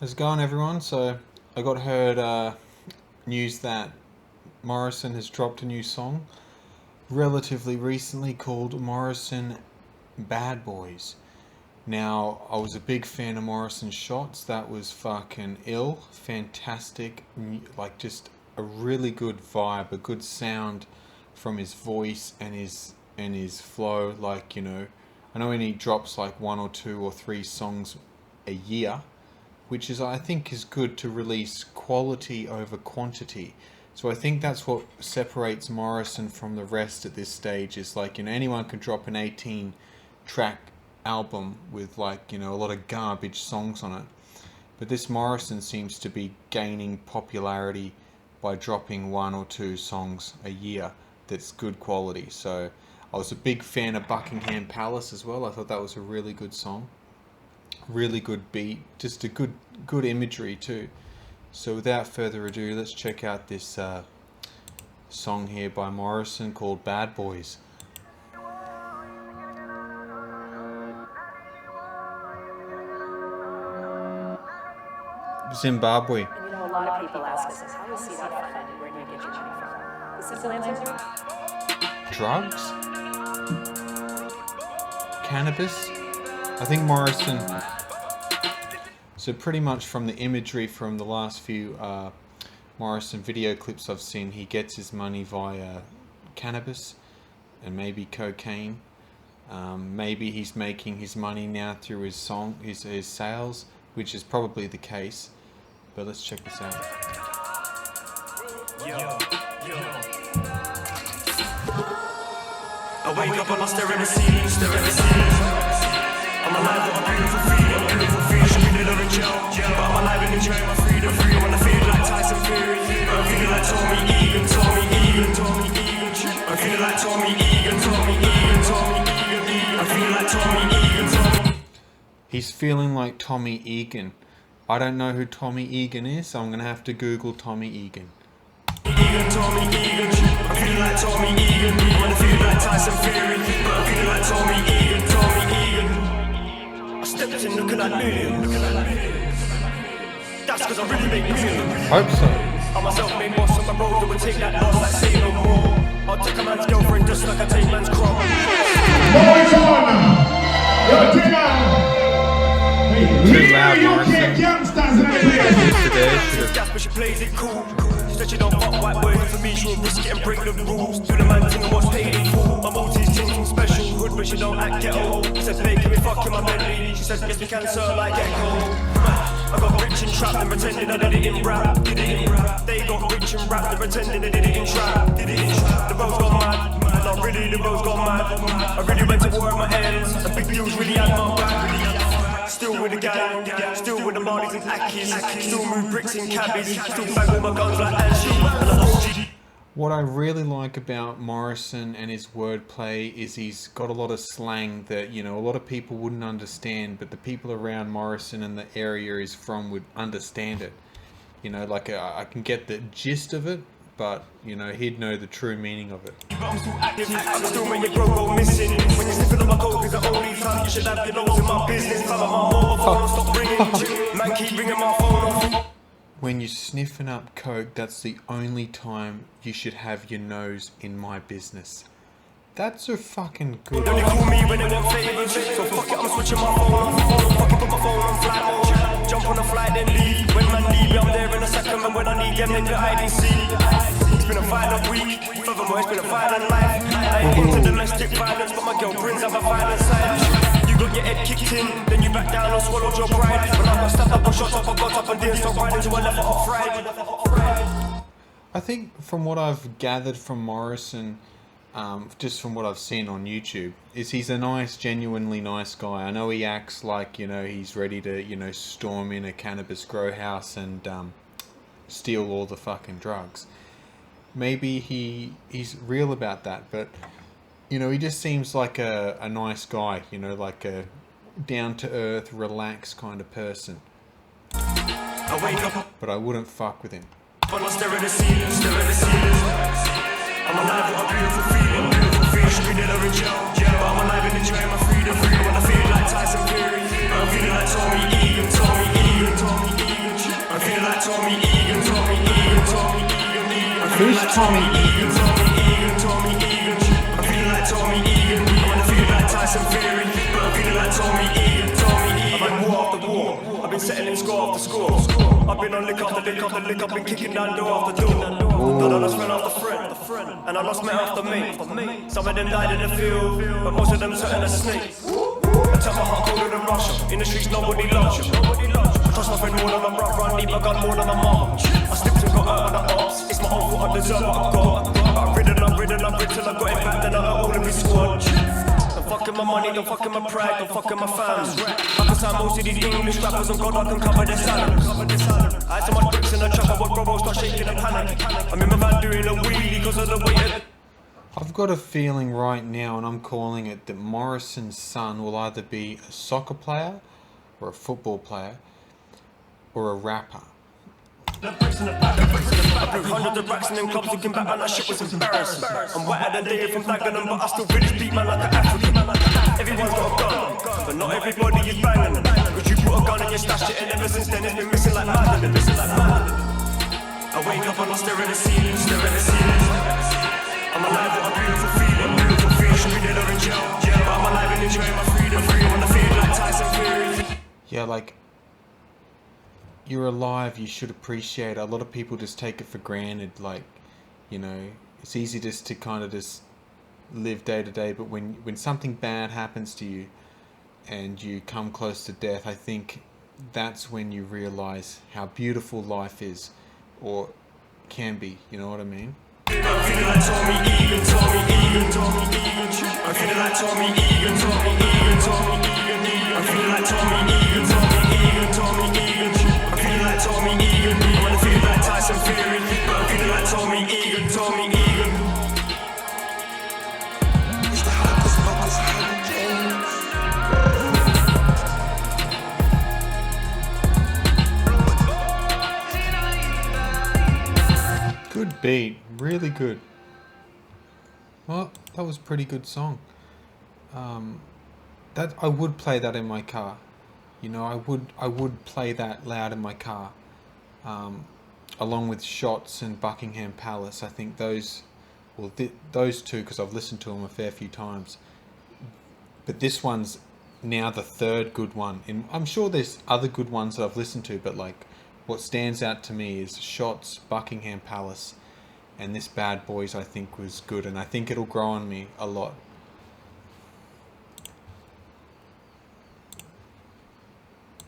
How's it going, everyone? So I got heard news that Morrisson has dropped a new song relatively recently called Morrisson Bad Boys. Now, I was a big fan of Morrison's shots. That was fucking ill, fantastic, like just a really good vibe, a good sound from his voice and his flow. Like, you know, I know he drops like 1 or 2 or 3 songs a year, which is, I think, is good to release quality over quantity. So I think that's what separates Morrisson from the rest at this stage. Is like, you know, anyone can drop an 18-track album with, like, you know, a lot of garbage songs on it. But this Morrisson seems to be gaining popularity by dropping 1 or 2 songs a year that's good quality. So I was a big fan of Buckingham Palace as well. I thought that was a really good song. Really good beat, just a good imagery too. So without further ado, let's check out this song here by Morrisson called Bad Boys. Zimbabwe. You know, a lot of people ask us, how is he not funded? Where do you get your money from? The simple answer? Drugs? Cannabis? I think Morrisson... So pretty much from the imagery from the last few Morrisson video clips I've seen, he gets his money via cannabis and maybe cocaine. Maybe he's making his money now through his sales, which is probably the case. But let's check this out. I wake up and I stare at the ceiling, I'm alive with a beautiful freedom, should be little in jail, but I'm alive and enjoying my freedom, when I feel like Tyson Fury, I'm feeling like Tommy Egan, I'm feeling like Tommy Egan, I'm feeling like Tommy Egan. He's feeling like Tommy Egan. I don't know who Tommy Egan is, so I'm going to have to Google Tommy Egan. I'm feeling like Tommy Egan, I feel like Tyson Fury, I'm feeling like Tommy Egan. I stepped in looking like millions. That's cause I really make millions. Hope so. I'm a self-made boss on my road that would take that loss like say no more. I'll take a man's girlfriend just like I take man's crop. Morrisson! You're down! Too loud, Morrisson. Youngsters in the Today Gas, but she plays it cool. She said she don't fuck white boys, and for me she'll risk it and break the rules. Do the man thing and what's paid in full. My multi's ting special hood, but she don't act ghetto. She said, babe, can we fuck in my Bentley? She said, yes we can, sir, like Echo. I got rich and trapped and pretending I did it in rap. They got rich and rap and pretending they did it in trap. The road's gone mad, not really, the road's gone mad. I really went to war at my ends, and big deals really had my back. Still with the gang, still with the Marlies and Akis, still move bricks in cabbies, still bang with my guns like Angie. What I really like about Morrisson and his wordplay is he's got a lot of slang that, you know, a lot of people wouldn't understand, but the people around Morrisson and the area he's from would understand it. You know, like I can get the gist of it, but, you know, he'd know the true meaning of it. I'm still when your bro go missing. When you're sniffing on my coke, it's the only time you should have your nose in my business. Tell my mobile phone, stop ringing. Man, keep ringing my phone off. When you're sniffing up coke, that's the only time you should have your nose in my business. That's a fucking good Don't you call me when they want favors? So fuck it, I'm switching my phone off. Fuck it, put my phone on flight mode. Jump on a flight, then leave. When man leave, I'm there in a second. And when I need them, then you hide and see. It's been a violent week. Furthermore, it's been a violent life. I ain't into domestic violence, but my girl brings up a violent side. You got your head kicked in, then you back down and swallowed your pride. When I got stepped up and shot up, I got up and didn't stop riding till I left it off fried. I think from what I've gathered from Morrisson, just from what I've seen on YouTube, is he's a nice, genuinely nice guy. I know he acts like, you know, he's ready to, you know, storm in a cannabis grow house and steal all the fucking drugs. Maybe he's real about that, but, you know, he just seems like a nice guy, you know, like a down-to-earth, relaxed kind of person. I wake up, but I wouldn't fuck with him. but I stare at the ceiling, I'm alive with a beautiful freedom, should be dead or in jail, but I'm alive and enjoying my freedom, when I feel like Tyson Fury, I'm feeling like Tommy Egan. Tommy Egan, Tommy Egan, Tommy Egan. I'm feeling like Tommy Egan. I wanna feel like Tyson Fury, but I'm feeling like Tommy Egan, Tommy Egan. I'm like war after war. I've been settling score after score. I've been on lick after lick after lick. I've been kicking down door after door. Then I lost friend after friend, and I lost mate after mate. Some of them died in the field, but most of them turned a snake. I tell my heart colder than Russia. In the streets, nobody loves you. I trust my friend more than my brother. I need my gun more than my mom. I slipped and got out of the ops. It's my own fault, I deserve what I got. But I've ridden till I got it back. Then I hurt all of his squad. Don't fuck in my money, don't fuck in my pride, don't fuck in my fans. I can sign most of these English rappers on God, I can cover their salaries. I had so much bricks in the trap, I watched Robo start shaking and panic. I remember man doing a wheelie because of the way. I've got a feeling right now, and I'm calling it, that Morrison's son will either be a soccer player, or a football player, or a rapper. I blew hundreds of racks in them clubs looking back, man, that shit was embarrassing. I'm whiter than David from Dagenham, but I still really beat man like an African. Everyone's got a gun, but not everybody is banging them. Cause you put a gun and you stashed it, and ever since then it's been missing like mad. I wake up and I stare at the ceiling, I'm alive, what a beautiful feeling, should be dead or in jail, but I'm alive and enjoying my freedom, I wanna feel like Tyson Fury. Yeah, like, you're alive, you should appreciate it. A lot of people just take it for granted, like, you know, it's easy just to kind of just live day to day, but when something bad happens to you and you come close to death, I think that's when you realize how beautiful life is, or can be, you know what I mean? I'm feeling like Tommy Egan, Tommy Egan, Tommy Egan. I'm feeling like Tommy Egan, Tommy Egan, Tommy Egan. I'm feeling like Tommy Egan, Tommy Egan, Tommy Egan. I'm feeling like Tommy Egan. I wanna feel like Tyson Fury, but I'm feeling like Tommy Egan, Tommy Egan. It's the hocus pocus James. Good beat, really good. Well, that was a pretty good song. That I would play that in my car. You know, I would play that loud in my car. Along with Shots and Buckingham Palace. I think those two, because I've listened to them a fair few times. But this one's now the third good one. And I'm sure there's other good ones that I've listened to, but like, what stands out to me is Shots, Buckingham Palace, and this Bad Boys I think was good, and I think it'll grow on me a lot.